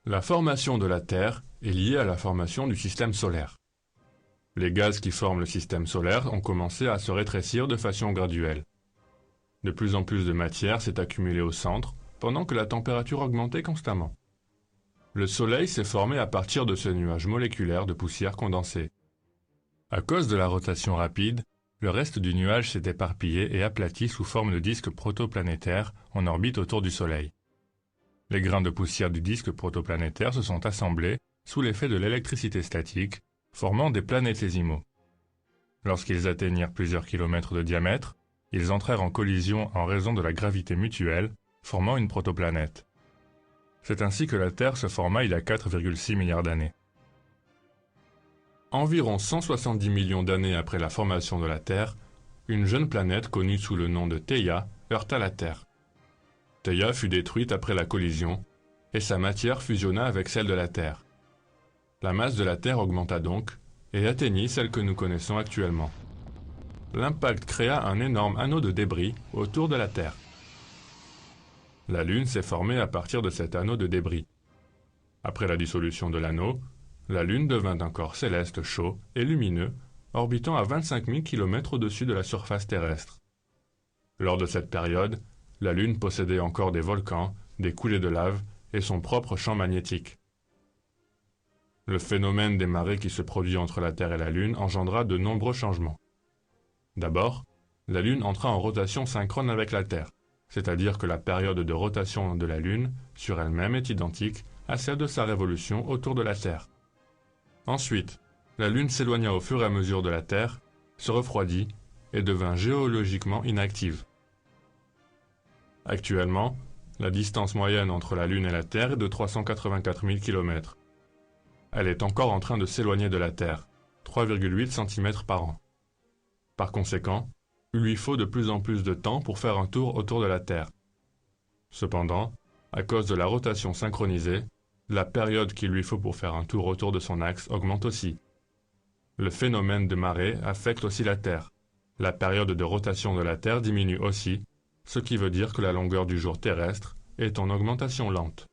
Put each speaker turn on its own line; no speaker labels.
La formation de la Terre est liée à la formation du système solaire. Les gaz qui forment le système solaire ont commencé à se rétrécir de façon graduelle. De plus en plus de matière s'est accumulée au centre, pendant que la température augmentait constamment. Le Soleil s'est formé à partir de ce nuage moléculaire de poussière condensée. À cause de la rotation rapide, le reste du nuage s'est éparpillé et aplati sous forme de disques protoplanétaires en orbite autour du Soleil. Les grains de poussière du disque protoplanétaire se sont assemblés sous l'effet de l'électricité statique, formant des planétésimaux. Lorsqu'ils atteignirent plusieurs kilomètres de diamètre, ils entrèrent en collision en raison de la gravité mutuelle, formant une protoplanète. C'est ainsi que la Terre se forma il y a 4,6 milliards d'années. Environ 170 millions d'années après la formation de la Terre, une jeune planète connue sous le nom de Theia heurta la Terre. Theia fut détruite après la collision, et sa matière fusionna avec celle de la Terre. La masse de la Terre augmenta donc, et atteignit celle que nous connaissons actuellement. L'impact créa un énorme anneau de débris autour de la Terre. La Lune s'est formée à partir de cet anneau de débris. Après la dissolution de l'anneau, la Lune devint un corps céleste chaud et lumineux, orbitant à 25 000 km au-dessus de la surface terrestre. Lors de cette période, la Lune possédait encore des volcans, des coulées de lave et son propre champ magnétique. Le phénomène des marées qui se produit entre la Terre et la Lune engendra de nombreux changements. D'abord, la Lune entra en rotation synchrone avec la Terre, c'est-à-dire que la période de rotation de la Lune sur elle-même est identique à celle de sa révolution autour de la Terre. Ensuite, la Lune s'éloigna au fur et à mesure de la Terre, se refroidit et devint géologiquement inactive. Actuellement, la distance moyenne entre la Lune et la Terre est de 384 000 km. Elle est encore en train de s'éloigner de la Terre, 3,8 cm par an. Par conséquent, il lui faut de plus en plus de temps pour faire un tour autour de la Terre. Cependant, à cause de la rotation synchronisée, la période qu'il lui faut pour faire un tour autour de son axe augmente aussi. Le phénomène de marée affecte aussi la Terre. La période de rotation de la Terre diminue aussi, ce qui veut dire que la longueur du jour terrestre est en augmentation lente.